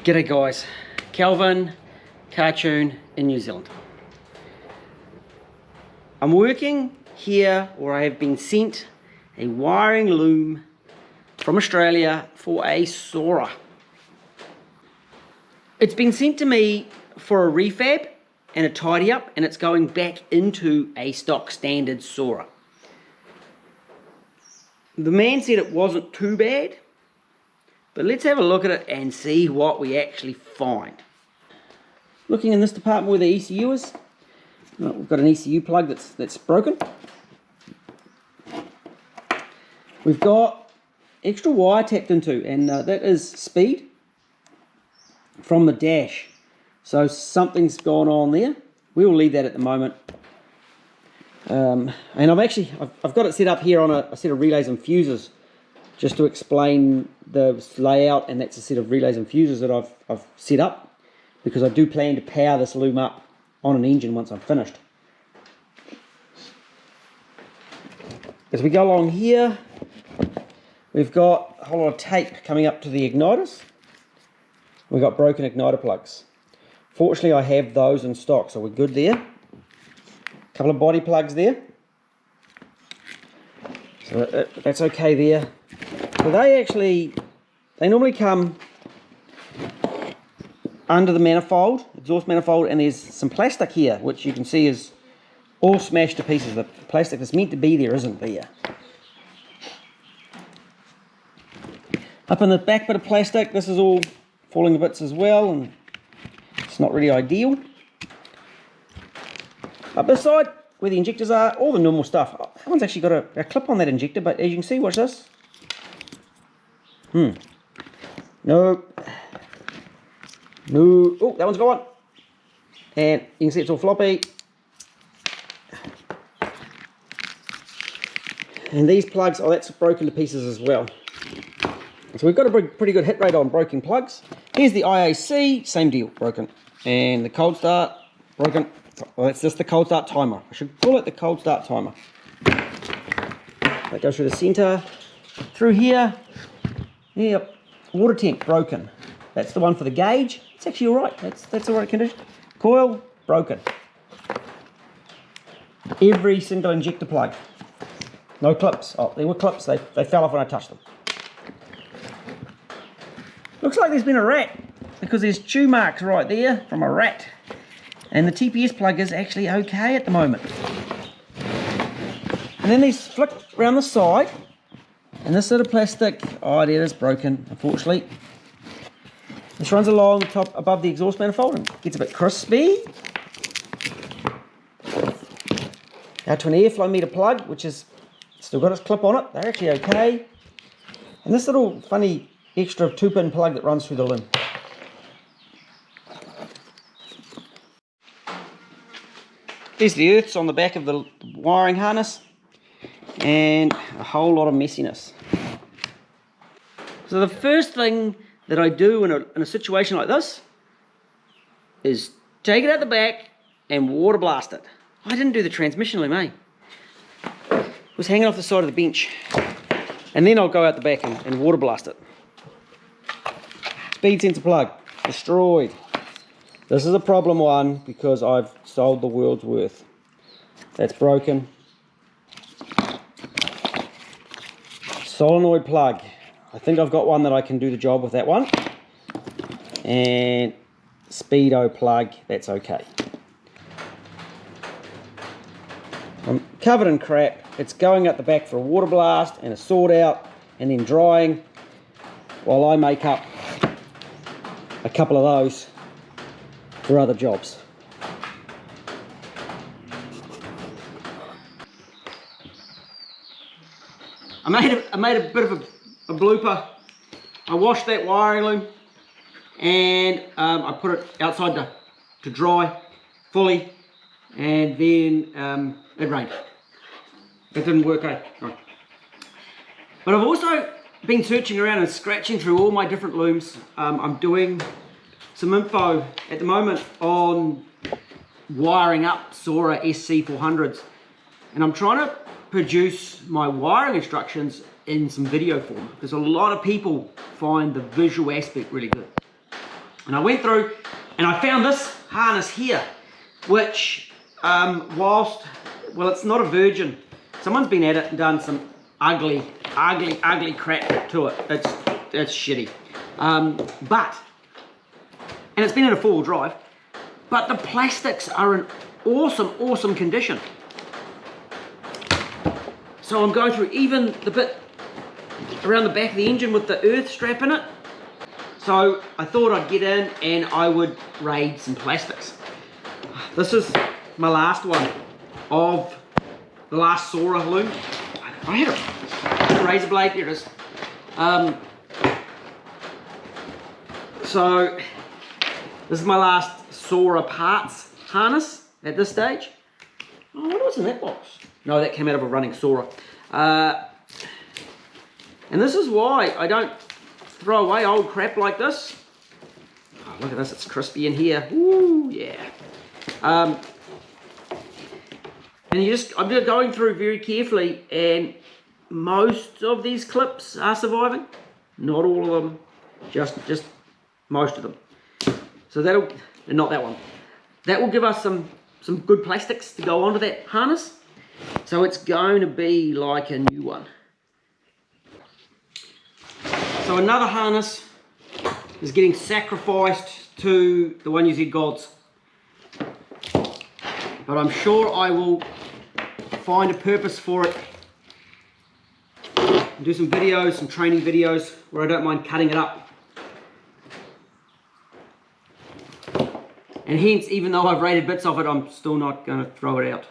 G'day guys, Calvin, cartoon in New Zealand. I'm working here, or I have been sent a wiring loom from Australia for a Soarer. It's been sent to me for a refab and a tidy up, and it's going back into a stock standard Soarer. The man said it wasn't too bad, but let's have a look at it and see what we actually find. Looking in this department where the ECU is, we've got an ECU plug that's broken. We've got extra wire tapped into, and that is speed from the dash. So something's gone on there. We will leave that at the moment. And I've got it set up here on a set of relays and fuses, just to explain the layout, and that's a set of relays and fuses that I've set up, because I do plan to power this loom up on an engine once I'm finished. As we go along here, we've got a whole lot of tape coming up to the igniters. We've got broken igniter plugs. Fortunately, I have those in stock, so we're good there. A couple of body plugs there. So that's okay there. So they normally come under the manifold, exhaust manifold, and there's some plastic here, which you can see is all smashed to pieces. The plastic that's meant to be there isn't there. Up in the back bit of plastic, this is all falling to bits as well, and it's not really ideal. Up this side, where the injectors are, all the normal stuff. That one's actually got a clip on that injector, but as you can see, watch this. Nope. No. Oh, that one's gone. And you can see it's all floppy. And these plugs, oh, that's broken to pieces as well. So we've got a pretty good hit rate on broken plugs. Here's the IAC, same deal, broken. And the cold start, broken. Well, that's just the cold start timer. I should call it the cold start timer. That goes through the center. Through here, yep, water tank broken. That's the one for the gauge. It's actually all right. That's all right condition. Coil broken. Every single injector plug. No clips. Oh, there were clips. They fell off when I touched them. Looks like there's been a rat, because there's chew marks right there from a rat. And the TPS plug is actually okay at the moment. And then these flick around the side, and this sort of plastic, oh, there it is broken, unfortunately. This runs along the top above the exhaust manifold and gets a bit crispy. Out to an airflow meter plug, which is still got its clip on it. They're actually okay. And this little funny extra 2-pin plug that runs through the loom. There's the earths on the back of the wiring harness, and a whole lot of messiness. So the first thing that I do in a situation like this is take it out the back and water blast it. I didn't do the transmission loom, eh? It was hanging off the side of the bench. And then I'll go out the back and water blast it. Speed sensor plug, destroyed. This is a problem one, because I've sold the world's worth. That's broken. Solenoid plug. I think I've got one that I can do the job with that one. And speedo plug, that's okay. I'm covered in crap. It's going out the back for a water blast and a sort out, and then drying, while I make up a couple of those for other jobs. I made a bit of a blooper. I washed that wiring loom, and I put it outside to dry fully, and then it rained. It didn't work out. Right. But I've also been searching around and scratching through all my different looms. I'm doing some info at the moment on wiring up Soarer sc400s, and I'm trying to produce my wiring instructions in some video form, because a lot of people find the visual aspect really good. And I went through and I found this harness here, which whilst, well, it's not a virgin. Someone's been at it and done some ugly crap to it. It's shitty. But, and it's been in a four-wheel drive, but the plastics are in awesome condition. So I'm going through even the bit around the back of the engine with the earth strap in it. So I thought I'd get in and I would raid some plastics. This is my last one of the last Soarer loom. I had a razor blade, here it is. So this is my last Soarer parts harness at this stage. Oh, I wonder what's in that box. No, that came out of a running Soarer. And this is why I don't throw away old crap like this. Oh, look at this, it's crispy in here. Ooh, yeah. And I'm just going through very carefully, and most of these clips are surviving. Not all of them, just most of them. So that'll, and not that one. That will give us some good plastics to go onto that harness. So it's going to be like a new one. So another harness is getting sacrificed to the 1UZ gods. But I'm sure I will find a purpose for it. And do some videos, some training videos where I don't mind cutting it up. And hence, even though I've rated bits of it, I'm still not going to throw it out.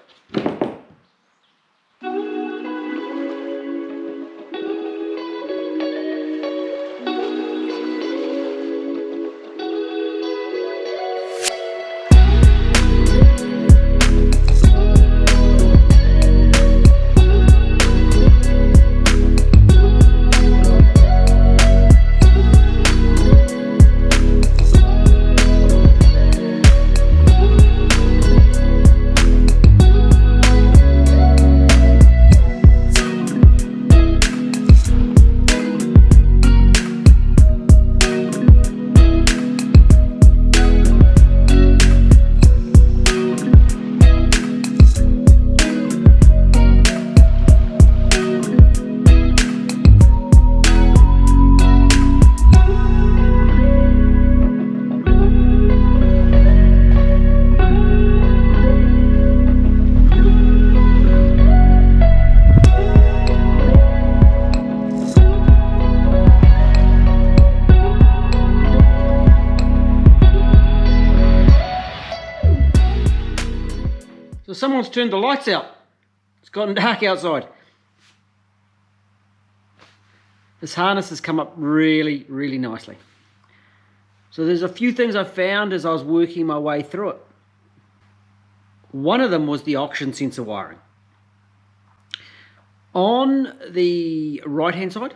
So someone's turned the lights out. It's gotten dark outside. This harness has come up really nicely. So there's a few things I found as I was working my way through it. One of them was the oxygen sensor wiring. On the right hand side,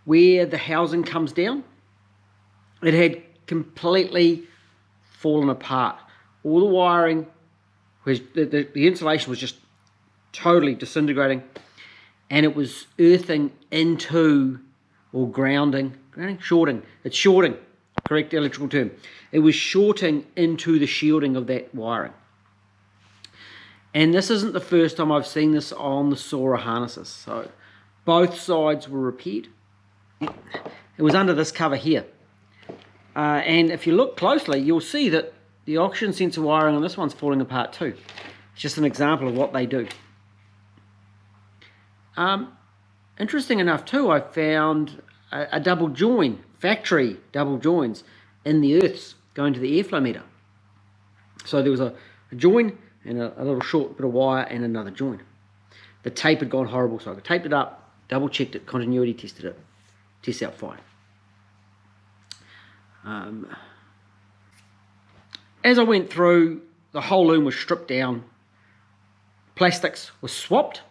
where the housing comes down, it had completely fallen apart. All the wiring, the insulation was just totally disintegrating, and it was earthing into, or shorting. It's shorting, correct electrical term. It was shorting into the shielding of that wiring. And this isn't the first time I've seen this on the Soarer harnesses. So both sides were repaired. It was under this cover here. And if you look closely, you'll see that the oxygen sensor wiring on this one's falling apart too. It's just an example of what they do. Interesting enough too, I found a double join, factory double joins in the earths going to the airflow meter. So there was a join and a little short bit of wire and another join. The tape had gone horrible, so I taped it up, double checked it, continuity tested it, tests out fine. As I went through, the whole loom was stripped down, plastics were swapped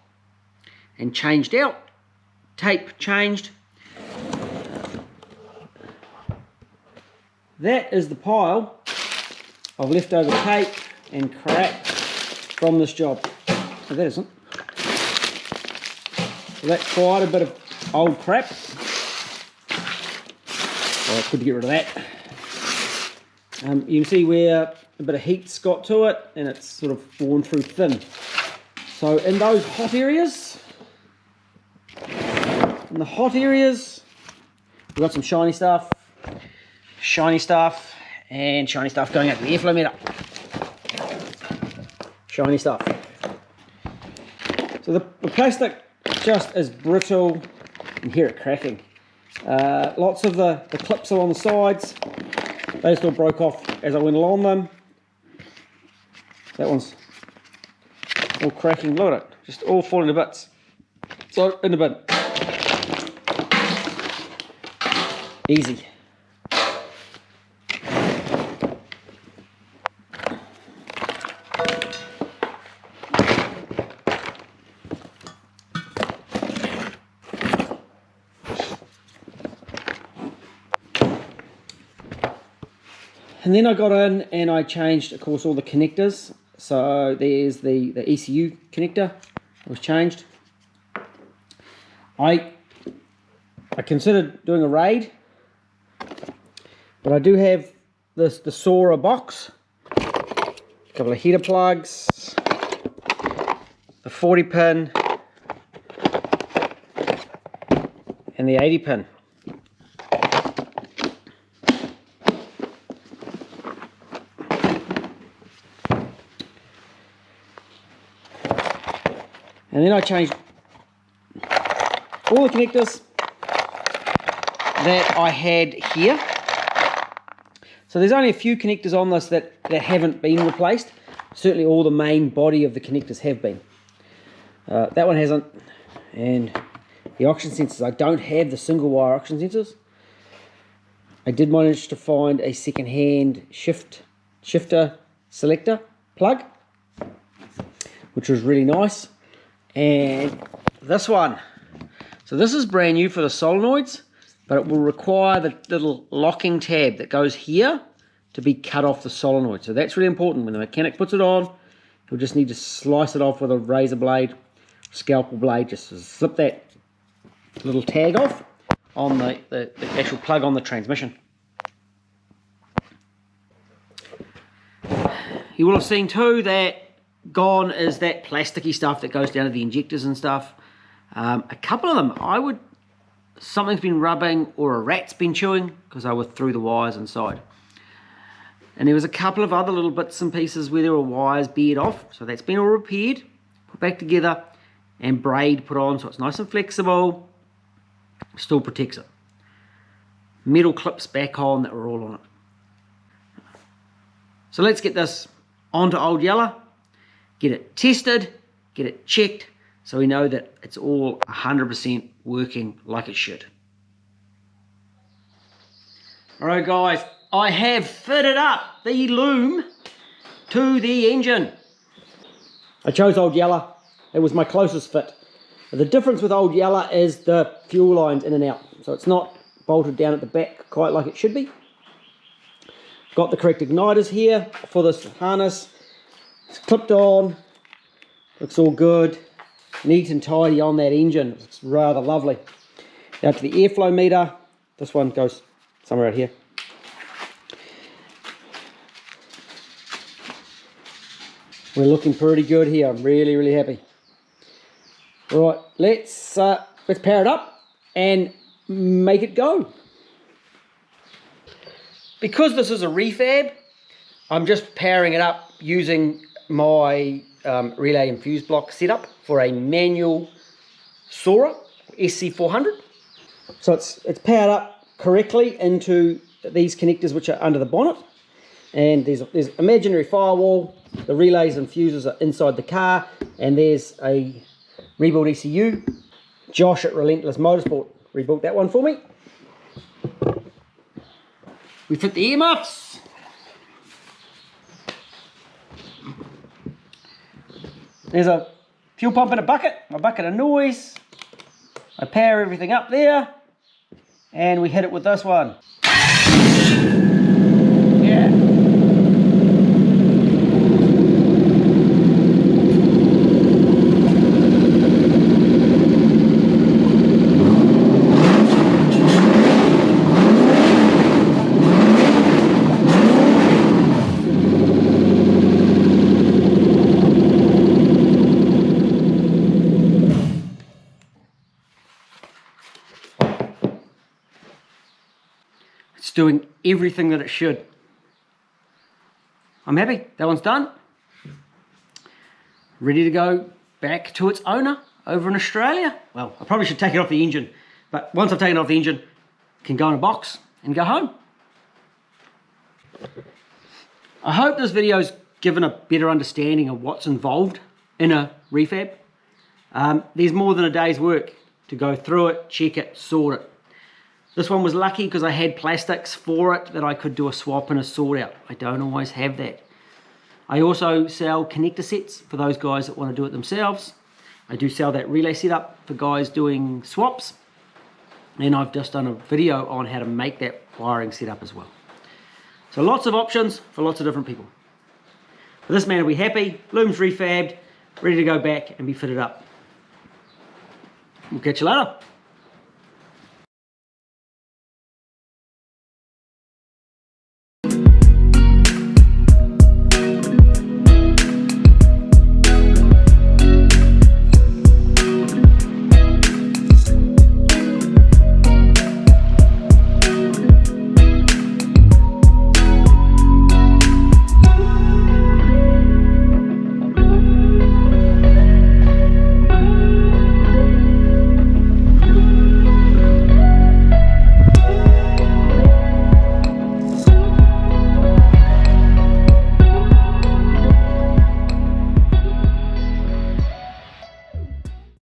and changed out, tape changed. That is the pile of leftover tape and crap from this job. So that isn't. So that's quite a bit of old crap. Oh, it's good to get rid of that. You can see where a bit of heat's got to it and it's sort of worn through thin. So in those hot areas, we've got some shiny stuff, and shiny stuff going out to the airflow meter. Shiny stuff. So the plastic just is brittle. You can hear it cracking. Lots of the clips along the sides, they just all broke off as I went along them. That one's all cracking. Look at it, just all falling to bits. So in the bin. Easy. And then I got in and I changed, of course, all the connectors. So there's the ECU connector was changed. I considered doing a raid, but I do have the Soarer box, a couple of heater plugs, the 40 pin and the 80 pin. And then I changed all the connectors that I had here. So there's only a few connectors on this that haven't been replaced. Certainly all the main body of the connectors have been. That one hasn't. And the oxygen sensors, I don't have the single wire oxygen sensors. I did manage to find a second-hand shifter selector plug, which was really nice. And this one, so this is brand new for the solenoids, but it will require the little locking tab that goes here to be cut off the solenoid. So that's really important. When the mechanic puts it on, he'll just need to slice it off with a razor blade, scalpel blade, just to slip that little tag off on the actual plug on the transmission. You will have seen too that gone is that plasticky stuff that goes down to the injectors and stuff. A couple of them, something's been rubbing or a rat's been chewing because I was through the wires inside. And there was a couple of other little bits and pieces where there were wires bared off. So that's been all repaired, put back together, and braid put on so it's nice and flexible, still protects it. Metal clips back on that were all on it. So let's get this onto Old Yeller, get it tested, get it checked, so we know that it's all 100% working like it should. Alright guys, I have fitted up the loom to the engine. I chose Old Yeller, it was my closest fit. The difference with Old Yeller is the fuel lines in and out, so it's not bolted down at the back quite like it should be. Got the correct igniters here for this harness. It's clipped on, looks all good, neat and tidy on that engine. It's rather lovely. Now to the airflow meter, this one goes somewhere out here. We're looking pretty good here. I'm really happy. Right, let's power it up and make it go. Because this is a refab, I'm just powering it up using my relay and fuse block setup for a manual Soarer sc400. So it's powered up correctly into these connectors which are under the bonnet, and there's imaginary firewall. The relays and fuses are inside the car, and there's a rebuild ECU. Josh at Relentless Motorsport rebuilt that one for me. We fit the earmuffs. There's a fuel pump and a bucket of noise. I power everything up there, and we hit it with this one. Yeah. It's doing everything that it should. I'm happy. That one's done. Ready to go back to its owner over in Australia. Well, I probably should take it off the engine, but once I've taken it off the engine, it can go in a box and go home. I hope this video's given a better understanding of what's involved in a refab. There's more than a day's work to go through it, check it, sort it. This one was lucky because I had plastics for it that I could do a swap and a sort out. I don't always have that. I also sell connector sets for those guys that want to do it themselves. I do sell that relay setup for guys doing swaps. And I've just done a video on how to make that wiring setup as well. So lots of options for lots of different people. But this man will be happy, loom's refabbed, ready to go back and be fitted up. We'll catch you later.